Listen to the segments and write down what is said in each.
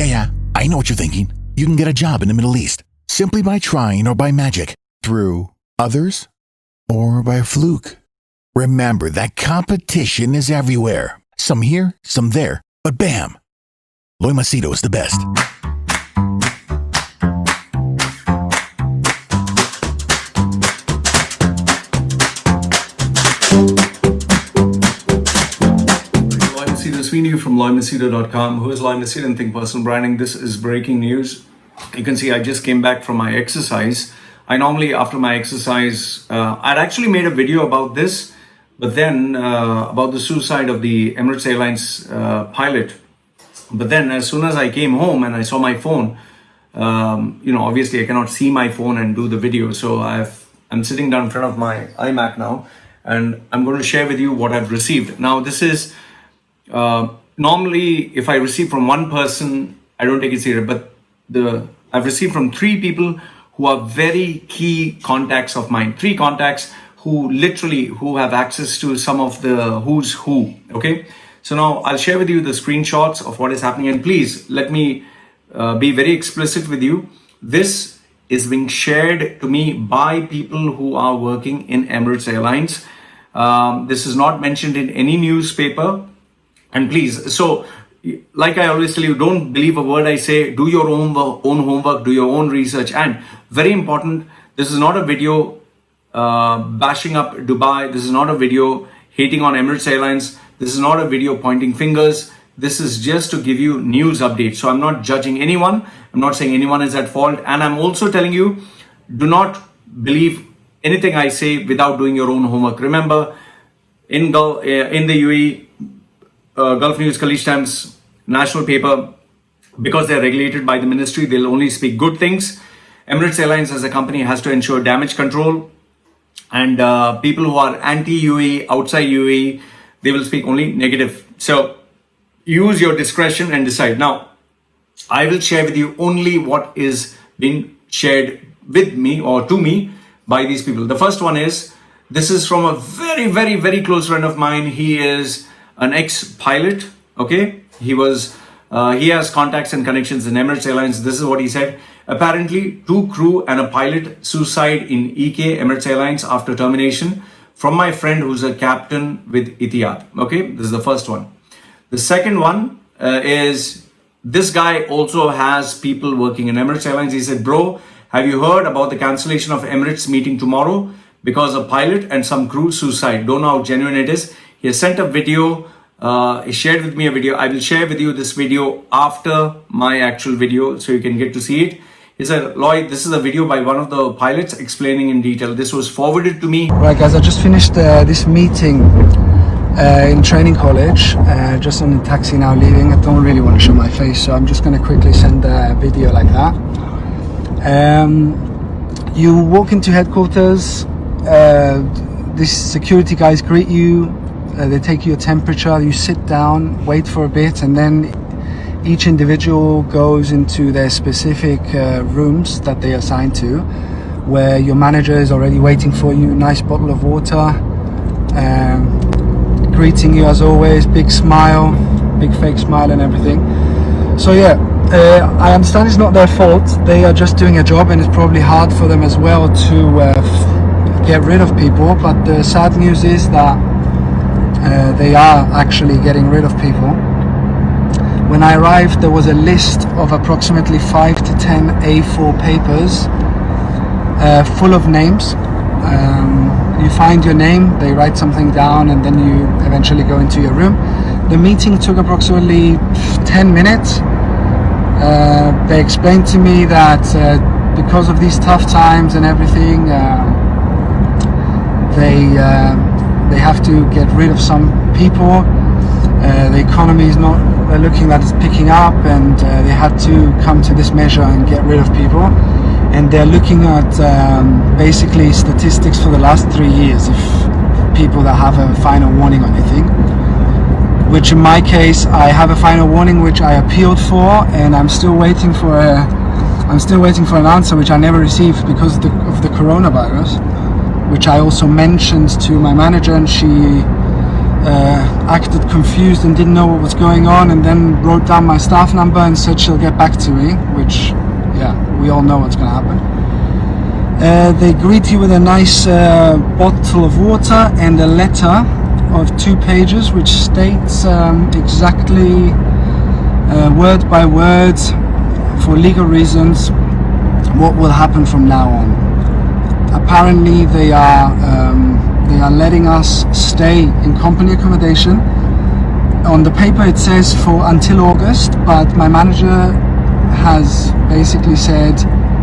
Yeah, I know what you're thinking. You can get a job in the Middle East simply by trying or by magic, through others, or by a fluke. Remember that competition is everywhere. Some here, some there, but bam! Loy Machedo is the best. Sweeney from LoyMachedo.com. Who is Loy Machedo and Think Personal Branding? This is breaking news. You can see I just came back from my exercise. I normally, after my exercise, I'd actually made a video about this, but then about the suicide of the Emirates Airlines pilot. But then as soon as I came home and I saw my phone, obviously I cannot see my phone and do the video. So I'm sitting down in front of my iMac now, and I'm going to share with you what I've received. Now, this is normally if I receive from one person, I don't take it serious, but I've received from 3 people who are very key contacts of mine. 3 contacts who have access to some of the who's who. Okay, so now I'll share with you the screenshots of what is happening, and please let me be very explicit with you. This is being shared to me by people who are working in Emirates Airlines. This is not mentioned in any newspaper. And please, so like I always tell you, don't believe a word I say. Do your own homework, do your own research. And very important, this is not a video bashing up Dubai. This is not a video hating on Emirates Airlines. This is not a video pointing fingers. This is just to give you news updates. So I'm not judging anyone. I'm not saying anyone is at fault. And I'm also telling you, do not believe anything I say without doing your own homework. Remember, in the UAE, Gulf News, Khaleej Times, national paper, because they're regulated by the ministry, they'll only speak good things. Emirates Airlines as a company has to ensure damage control, and people who are anti-UAE, outside UAE, they will speak only negative. So use your discretion and decide. Now, I will share with you only what is being shared with me or to me by these people. The first one is, this is from a very, very, very close friend of mine. He is an ex-pilot, okay? He has contacts and connections in Emirates Airlines. This is what he said. Apparently, 2 crew and a pilot suicide in EK, Emirates Airlines, after termination. From my friend who's a captain with Etihad, okay? This is the first one. The second one is, this guy also has people working in Emirates Airlines. He said, bro, have you heard about the cancellation of Emirates meeting tomorrow because a pilot and some crew suicide? Don't know how genuine it is. He has sent a video, he shared with me a video. I will share with you this video after my actual video so you can get to see it. He said, Loy, this is a video by one of the pilots explaining in detail. This was forwarded to me. Right guys, I just finished this meeting in training college, just on the taxi now leaving. I don't really want to show my face, so I'm just going to quickly send a video like that. You walk into headquarters, these security guys greet you. They take your temperature, you sit down, wait for a bit, and then each individual goes into their specific rooms that they assign to, where your manager is already waiting for you, nice bottle of water, greeting you as always, big smile, big fake smile and everything. So yeah, I understand it's not their fault. They are just doing a job, and it's probably hard for them as well to get rid of people, but the sad news is that they are actually getting rid of people. When I arrived, there was a list of approximately 5 to 10 A4 papers full of names. You find your name, they write something down, and then you eventually go into your room. The meeting took approximately 10 minutes. They explained to me that because of these tough times and everything, they have to get rid of some people. The economy is not looking like it's picking up, and they had to come to this measure and get rid of people. And they're looking at basically statistics for the last 3 years, if people that have a final warning or anything. Which in my case, I have a final warning which I appealed for, and I'm still waiting for an answer which I never received because of the coronavirus, which I also mentioned to my manager, and she acted confused and didn't know what was going on, and then wrote down my staff number and said she'll get back to me, which, yeah, we all know what's going to happen. They greet you with a nice bottle of water and a letter of 2 pages which states exactly word by word, for legal reasons, what will happen from now on. Apparently they are letting us stay in company accommodation. On the paper it says for until August, but my manager has basically said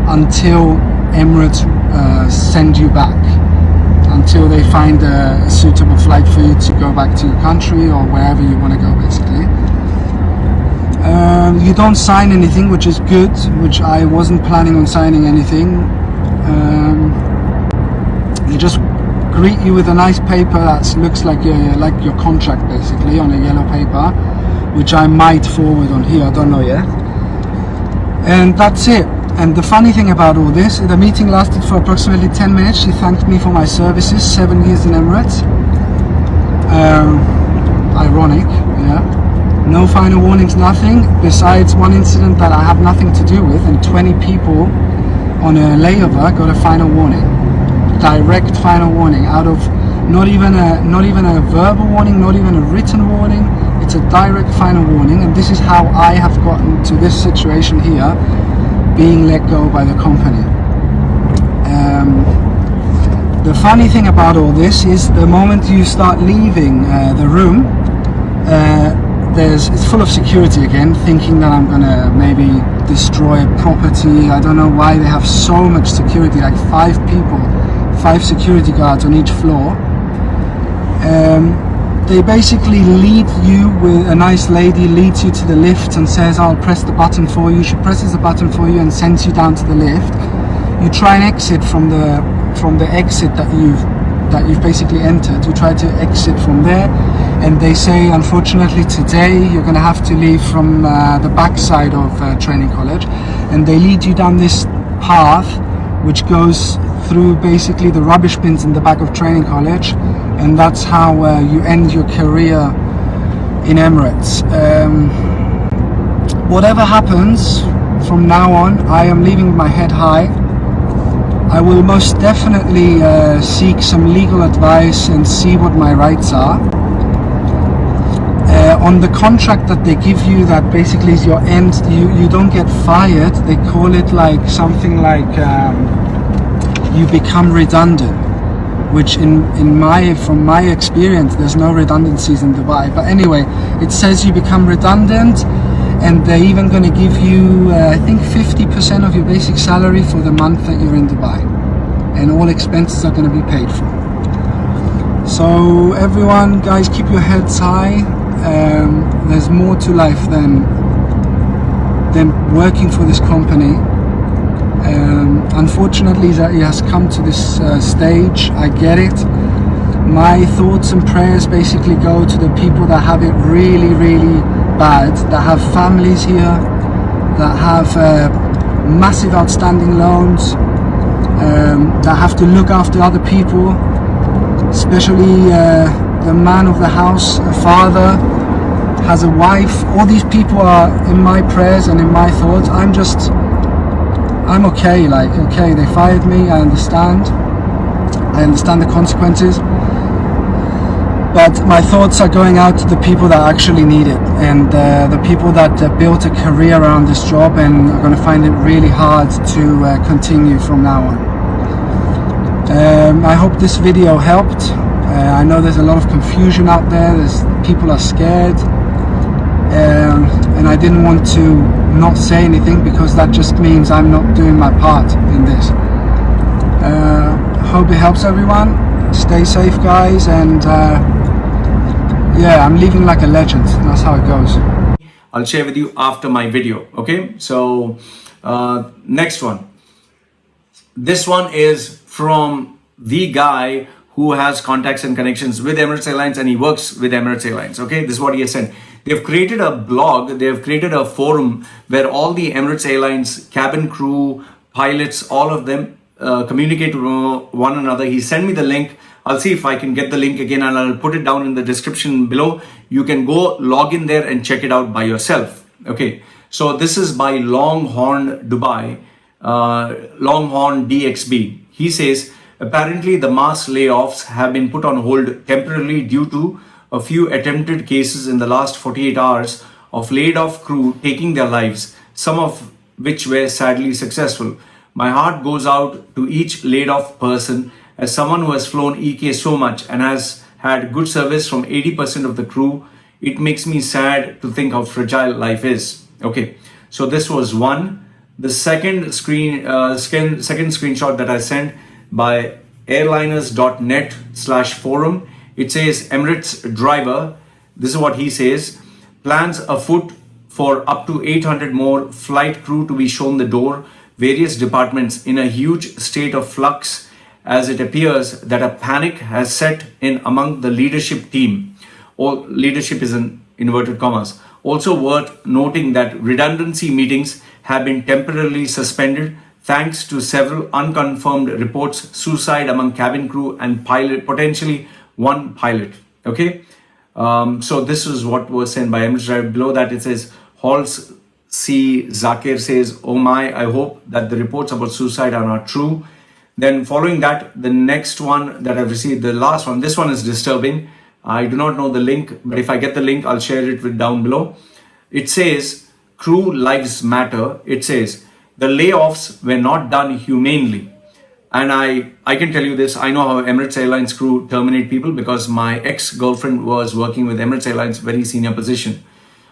until Emirates send you back, until they find a suitable flight for you to go back to your country or wherever you want to go, basically. You don't sign anything, which is good, which I wasn't planning on signing anything. They just greet you with a nice paper that looks like your contract, basically, on a yellow paper, which I might forward on here, I don't know yet. And that's it. And the funny thing about all this, the meeting lasted for approximately 10 minutes. She thanked me for my services, 7 years in Emirates. Ironic, yeah. No final warnings, nothing, besides one incident that I have nothing to do with, and 20 people on a layover got a final warning. Direct final warning, out of not even a verbal warning, not even a written warning. It's a direct final warning, and this is how I have gotten to this situation here, being let go by the company. The funny thing about all this is the moment you start leaving the room, it's full of security again, thinking that I'm gonna maybe destroy property. I don't know why they have so much security, like 5 people, 5 security guards on each floor. They basically lead you with a nice lady, leads you to the lift and says, I'll press the button for you. She presses the button for you and sends you down to the lift. You try and exit from the exit that you've basically entered. You try to exit from there, and they say, unfortunately today you're going to have to leave from the backside of training college, and they lead you down this path which goes through basically the rubbish bins in the back of training college, and that's how you end your career in Emirates. Whatever happens from now on, I am leaving with my head high. I will most definitely seek some legal advice and see what my rights are. On the contract that they give you, that basically is your end, you don't get fired. They call it like something like you become redundant, which from my experience, there's no redundancies in Dubai. But anyway, it says you become redundant, and they're even going to give you, I think, 50% of your basic salary for the month that you're in Dubai, and all expenses are going to be paid for. So everyone, guys, keep your heads high. There's more to life than working for this company. Unfortunately, that it has come to this stage. I get it. My thoughts and prayers basically go to the people that have it really, really bad, that have families here, that have massive outstanding loans, that have to look after other people, especially the man of the house, a father, has a wife. All these people are in my prayers and in my thoughts. I'm okay, like, okay, they fired me, I understand the consequences, but my thoughts are going out to the people that actually need it, and the people that built a career around this job and are going to find it really hard to continue from now on. I hope this video helped. I know there's a lot of confusion out there, people are scared, and I didn't want to not say anything, because that just means I'm not doing my part in this. Hope it helps everyone. Stay safe, guys, and yeah, I'm leaving like a legend. That's how it goes. I'll share with you after my video. Okay, so next one. This one is from the guy who has contacts and connections with Emirates Airlines, and he works with Emirates Airlines. Okay, this is what he has said. They've created a blog, they've created a forum where all the Emirates Airlines cabin crew, pilots, all of them communicate with one another. He sent me the link. I'll see if I can get the link again, and I'll put it down in the description below. You can go log in there and check it out by yourself. Okay, so this is by Longhorn Dubai, Longhorn DXB. He says, apparently the mass layoffs have been put on hold temporarily due to a few attempted cases in the last 48 hours of laid off crew taking their lives, some of which were sadly successful. My heart goes out to each laid off person, as someone who has flown EK so much and has had good service from 80% of the crew. It makes me sad to think how fragile life is. Okay, so this was one. The second screenshot that I sent by airliners.net/forum, it says Emirates driver. This is what he says: plans afoot for up to 800 more flight crew to be shown the door. Various departments in a huge state of flux, as it appears that a panic has set in among the leadership team. All leadership is in inverted commas. Also worth noting that redundancy meetings have been temporarily suspended thanks to several unconfirmed reports, suicide among cabin crew and pilot, potentially one pilot. Okay, so this is what was sent by Emirates Drive. Below that it says, Halls C. Zakir says, oh my, I hope that the reports about suicide are not true. Then following that, the next one that I've received, the last one, this one is disturbing. I do not know the link, but if I get the link, I'll share it with down below. It says, crew lives matter. It says, the layoffs were not done humanely. And I can tell you this, I know how Emirates Airlines crew terminate people because my ex-girlfriend was working with Emirates Airlines, very senior position.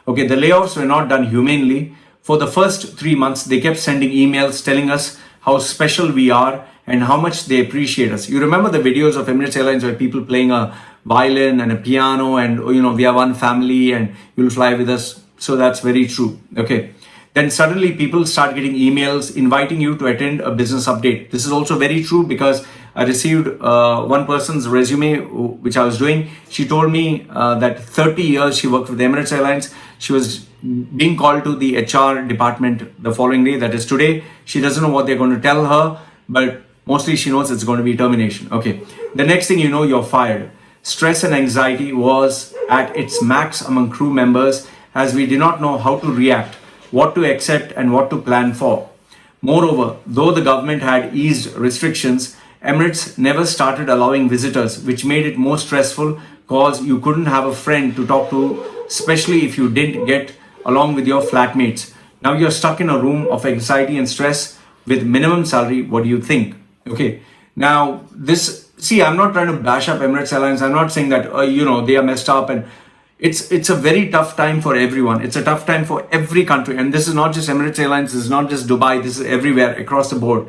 Okay, the layoffs were not done humanely. For the first 3 months, they kept sending emails telling us how special we are and how much they appreciate us. You remember the videos of Emirates Airlines where people playing a violin and a piano and, you know, we are one family and you'll fly with us. So that's very true. Okay. Then suddenly people start getting emails inviting you to attend a business update. This is also very true because I received one person's resume, which I was doing. She told me that 30 years she worked with Emirates Airlines. She was being called to the HR department the following day, that is today. She doesn't know what they're going to tell her, but mostly she knows it's going to be termination. Okay. The next thing you know, you're fired. Stress and anxiety was at its max among crew members as we did not know how to react, what to accept and what to plan for. Moreover, though the government had eased restrictions, Emirates never started allowing visitors, which made it more stressful because you couldn't have a friend to talk to, especially if you didn't get along with your flatmates. Now you're stuck in a room of anxiety and stress with minimum salary. What do you think? Okay. Now this, see, I'm not trying to bash up Emirates Airlines. I'm not saying that, they are messed up, and it's a very tough time for everyone. It's a tough time for every country. And this is not just Emirates Airlines. This is not just Dubai. This is everywhere across the board.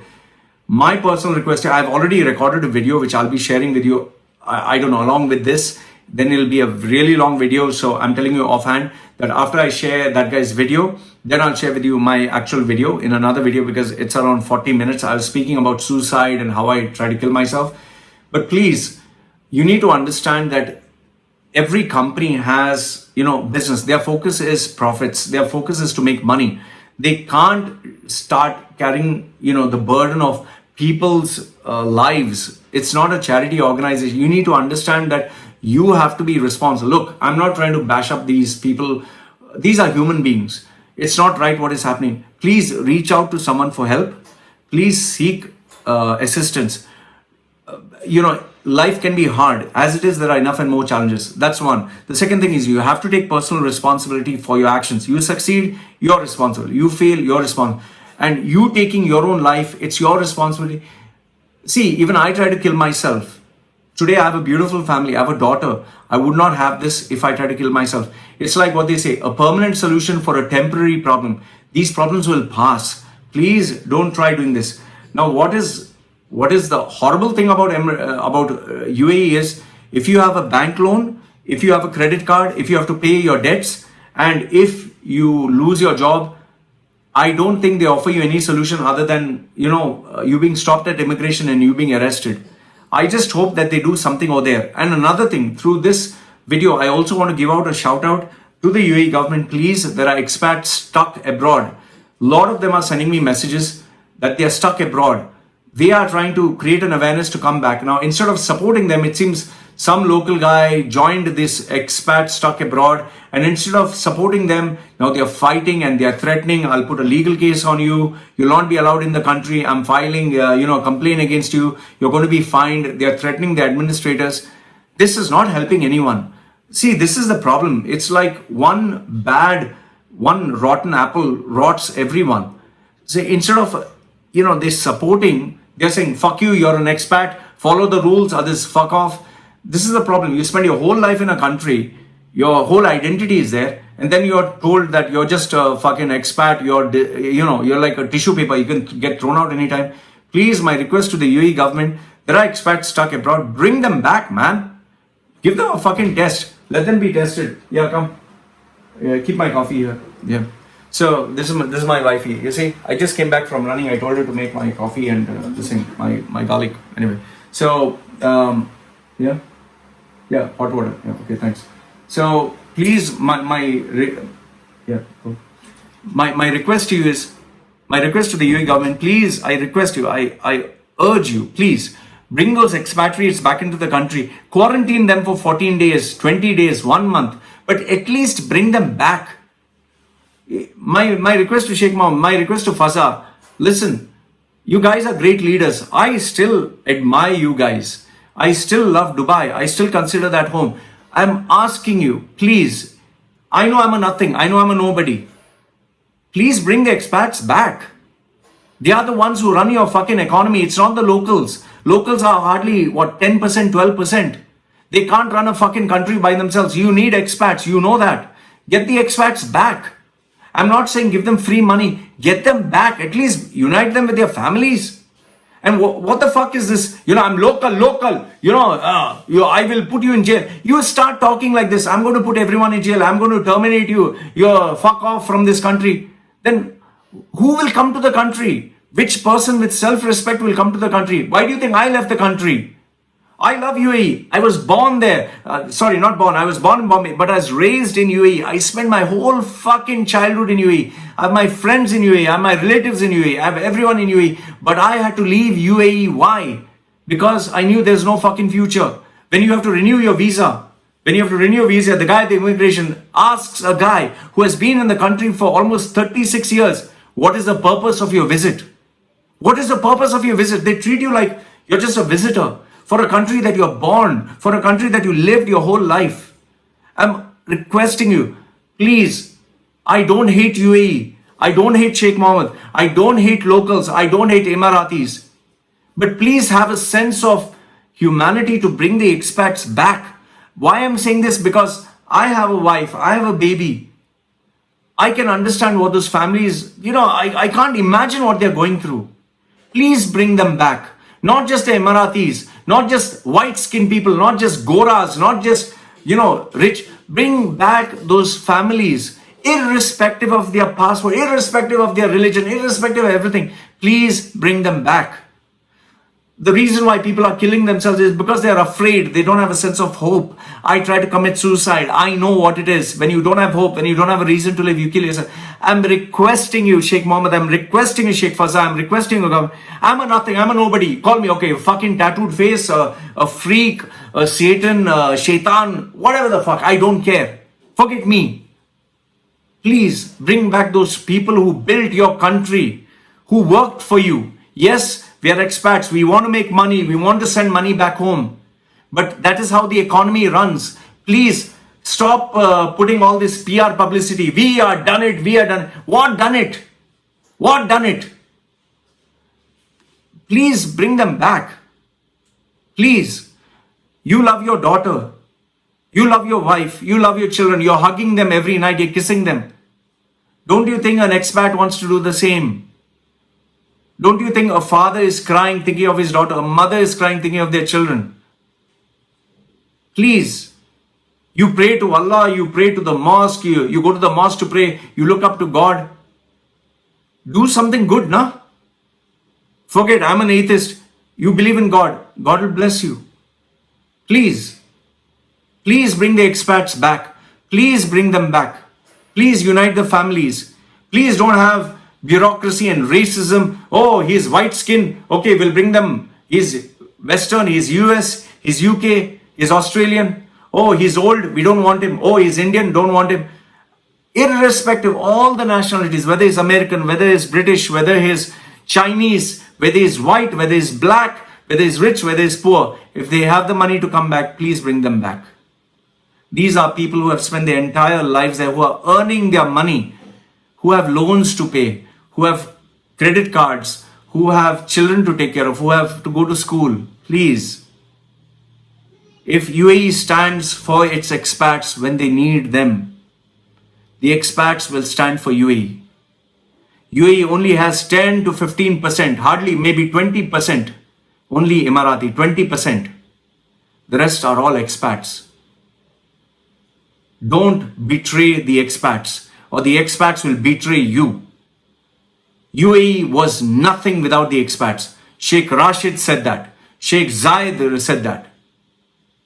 My personal request, I've already recorded a video, which I'll be sharing with you. I don't know, along with this, then it'll be a really long video. So I'm telling you offhand that after I share that guy's video, then I'll share with you my actual video in another video because it's around 40 minutes. I was speaking about suicide and how I try to kill myself. But please, you need to understand that every company has, business. Their focus is profits. Their focus is to make money. They can't start carrying, the burden of people's lives. It's not a charity organization. You need to understand that you have to be responsible. Look, I'm not trying to bash up these people. These are human beings. It's not right what is happening. Please reach out to someone for help. Please seek assistance. Life can be hard. As it is, there are enough and more challenges. That's one. The second thing is you have to take personal responsibility for your actions. You succeed, you're responsible. You fail, you're responsible. And you taking your own life, it's your responsibility. See, even I try to kill myself. Today I have a beautiful family. I have a daughter. I would not have this if I try to kill myself. It's like what they say, a permanent solution for a temporary problem. These problems will pass. Please don't try doing this. Now, what is the horrible thing about UAE is, if you have a bank loan, if you have a credit card, if you have to pay your debts, and if you lose your job, I don't think they offer you any solution other than, you being stopped at immigration and you being arrested. I just hope that they do something over there. And another thing, through this video, I also want to give out a shout out to the UAE government. Please, there are expats stuck abroad. A lot of them are sending me messages that they are stuck abroad. they are trying to create an awareness to come back. Now, instead of supporting them, it seems some local guy joined this expat stuck abroad, and instead of supporting them, now they are fighting and they are threatening, I'll put a legal case on you, you'll not be allowed in the country, I'm filing a complaint against you, you're going to be fined. They are threatening the administrators. This is not helping anyone. See, this is the problem. It's like one rotten apple rots everyone. So instead of they supporting, they're saying, fuck you, you're an expat, follow the rules, others fuck off. This is the problem. You spend your whole life in a country, your whole identity is there, and then you're told that you're just a fucking expat, you're like a tissue paper, you can get thrown out anytime. Please, my request to the UAE government, there are expats stuck abroad, bring them back, man. Give them a fucking test. Let them be tested. Yeah, come. Keep my coffee here. Yeah. So this is my wifey. You see, I just came back from running. I told her to make my coffee and this thing, my garlic. Anyway, so hot water. Yeah, okay, thanks. So please, my request to you is, my request to the UAE government. Please, I request you. I urge you. Please bring those expatriates back into the country. Quarantine them for 14 days, 20 days, 1 month, but at least bring them back. My request to Sheikh Mohammed, my request to Faza, listen, you guys are great leaders. I still admire you guys. I still love Dubai. I still consider that home. I'm asking you, please, I know I'm a nothing. I know I'm a nobody. Please bring the expats back. They are the ones who run your fucking economy. It's not the locals. Locals are hardly, 10%, 12%. They can't run a fucking country by themselves. You need expats. You know that. Get the expats back. I'm not saying give them free money. Get them back. At least unite them with their families. And what the fuck is this? I'm local. I will put you in jail. You start talking like this. I'm going to put everyone in jail. I'm going to terminate you. You're fuck off from this country. Then who will come to the country? Which person with self-respect will come to the country? Why do you think I left the country? I love UAE. I was born there. I was born in Bombay, but I was raised in UAE. I spent my whole fucking childhood in UAE. I have my friends in UAE. I have my relatives in UAE. I have everyone in UAE. But I had to leave UAE. Why? Because I knew there's no fucking future. When you have to renew your visa, the guy at the immigration asks a guy who has been in the country for almost 36 years, what is the purpose of your visit? What is the purpose of your visit? They treat you like you're just a visitor. For a country that you're born, for a country that you lived your whole life. I'm requesting you, please, I don't hate UAE. I don't hate Sheikh Mohammed. I don't hate locals. I don't hate Emiratis. But please have a sense of humanity to bring the expats back. Why I'm saying this? Because I have a wife. I have a baby. I can understand what those families, I can't imagine what they're going through. Please bring them back. Not just the Emiratis, not just white-skinned people, not just Goras, not just, rich. Bring back those families, irrespective of their passport, irrespective of their religion, irrespective of everything. Please bring them back. The reason why people are killing themselves is because they are afraid. They don't have a sense of hope. I try to commit suicide. I know what it is. When you don't have hope, when you don't have a reason to live, you kill yourself. I'm requesting you, Sheikh Mohammed. I'm requesting you, Sheikh Faza. I'm requesting you. I'm a nothing. I'm a nobody. Call me, okay, fucking tattooed face, a freak, a Satan, shaitan, whatever the fuck. I don't care. Forget me. Please bring back those people who built your country, who worked for you. Yes, we are expats. We want to make money. We want to send money back home. But that is how the economy runs. Please stop putting all this PR publicity. We are done it. We are done it. What done it? What done it? Please bring them back. Please. You love your daughter. You love your wife. You love your children. You're hugging them every night. You're kissing them. Don't you think an expat wants to do the same? Don't you think a father is crying thinking of his daughter? A mother is crying thinking of their children? Please, you pray to Allah, you pray to the mosque, you go to the mosque to pray, you look up to God. Do something good, nah? Forget, I'm an atheist. You believe in God. God will bless you. Please, please bring the expats back. Please bring them back. Please unite the families. Please don't have bureaucracy and racism. Oh, he's white skin. Okay, we'll bring them. He's Western, he's US, he's UK, he's Australian. Oh, he's old. We don't want him. Oh, he's Indian. Don't want him. Irrespective of all the nationalities, whether he's American, whether he's British, whether he's Chinese, whether he's white, whether he's black, whether he's rich, whether he's poor, if they have the money to come back, please bring them back. These are people who have spent their entire lives there, who are earning their money, who have loans to pay, who have credit cards, who have children to take care of, who have to go to school. Please. If UAE stands for its expats when they need them, the expats will stand for UAE. UAE only has 10 to 15%, hardly maybe 20%, only Emirati, 20%. The rest are all expats. Don't betray the expats, or the expats will betray you. UAE was nothing without the expats. Sheikh Rashid said that. Sheikh Zayed said that.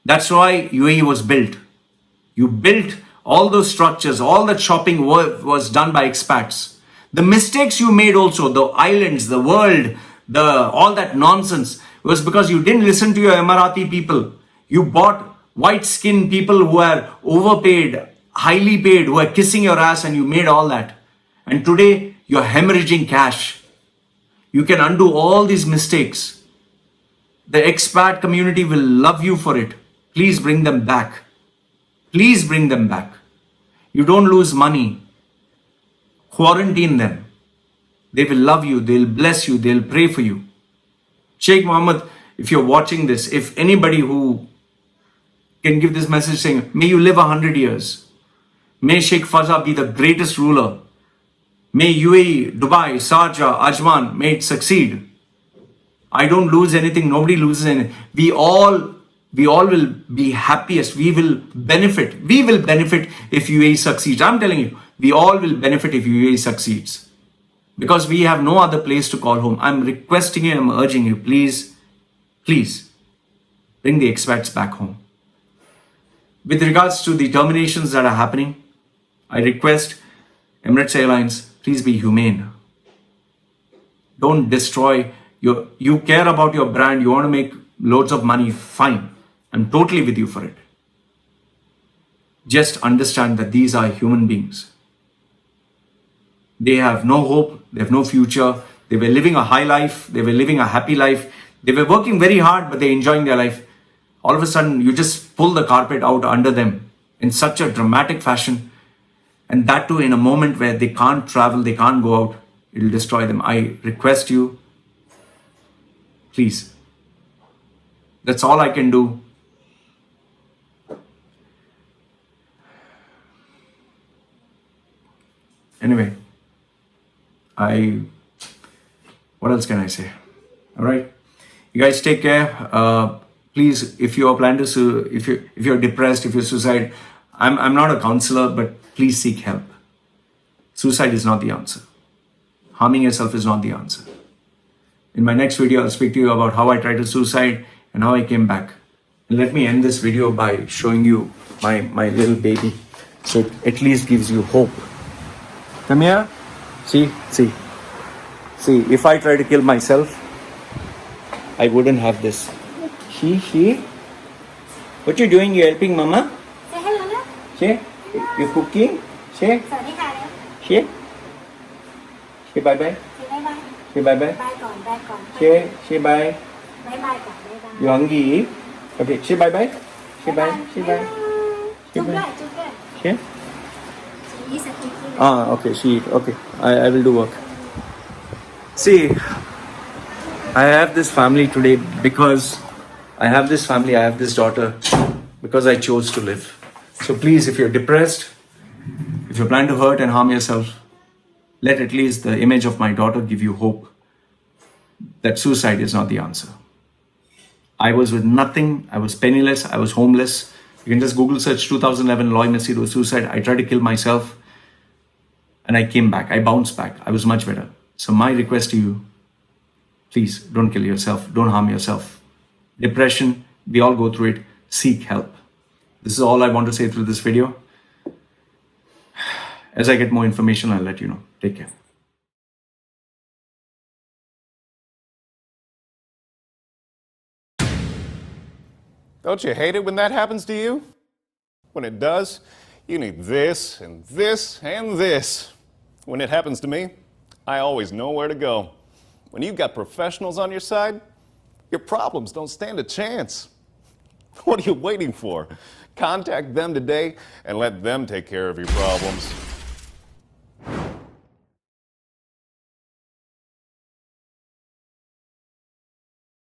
That's why UAE was built. You built all those structures, all that shopping was done by expats. The mistakes you made also, the islands, the world, all that nonsense, was because you didn't listen to your Emirati people. You bought white-skinned people who are overpaid, highly paid, who are kissing your ass, and you made all that. And today, you're hemorrhaging cash. You can undo all these mistakes. The expat community will love you for it. Please bring them back. Please bring them back. You don't lose money. Quarantine them. They will love you. They'll bless you. They'll pray for you. Sheikh Mohammed, if you're watching this, if anybody who can give this message saying, may you live 100 years. May Sheikh Fazza be the greatest ruler. May UAE, Dubai, Sharjah, Ajman, may it succeed. I don't lose anything. Nobody loses anything. We all will be happiest. We will benefit. We will benefit if UAE succeeds. I'm telling you, we all will benefit if UAE succeeds. Because we have no other place to call home. I'm requesting you, I'm urging you, please, please, bring the expats back home. With regards to the terminations that are happening, I request Emirates Airlines, please be humane. Don't destroy you care about your brand, you want to make loads of money, fine. I'm totally with you for it. Just understand that these are human beings. They have no hope, they have no future. They were living a high life, they were living a happy life. They were working very hard, but they're enjoying their life. All of a sudden, you just pull the carpet out under them in such a dramatic fashion. And that too in a moment where they can't travel, they can't go out. It'll destroy them. I request you, please. That's all I can do. Anyway, what else can I say? All right, you guys take care. Please, if you are planning to, if you're depressed, if you're suicide, I'm not a counselor, but please seek help. Suicide is not the answer. Harming yourself is not the answer. In my next video, I'll speak to you about how I tried to suicide and how I came back. And let me end this video by showing you my little baby, so it at least gives you hope. Come here. See, if I try to kill myself, I wouldn't have this. She. What you doing? You helping Mama? Say hello. She, you cooking? She. She. She bye bye. She bye bye. She bye. You hungry? Okay. She bye bye. She bye. She bye. She bye. She. Okay, she eat. Okay, I will do work. See, I have this family today because I have this daughter because I chose to live. So please, if you're depressed, if you're planning to hurt and harm yourself, let at least the image of my daughter give you hope that suicide is not the answer. I was with nothing. I was penniless. I was homeless. You can just Google search 2011 Loy Machedo suicide. I tried to kill myself and I came back. I bounced back. I was much better. So my request to you, please don't kill yourself. Don't harm yourself. Depression, we all go through it. Seek help. This is all I want to say through this video. As I get more information, I'll let you know. Take care. Don't you hate it when that happens to you? When it does, you need this and this and this. When it happens to me, I always know where to go. When you've got professionals on your side, your problems don't stand a chance. What are you waiting for? Contact them today and let them take care of your problems.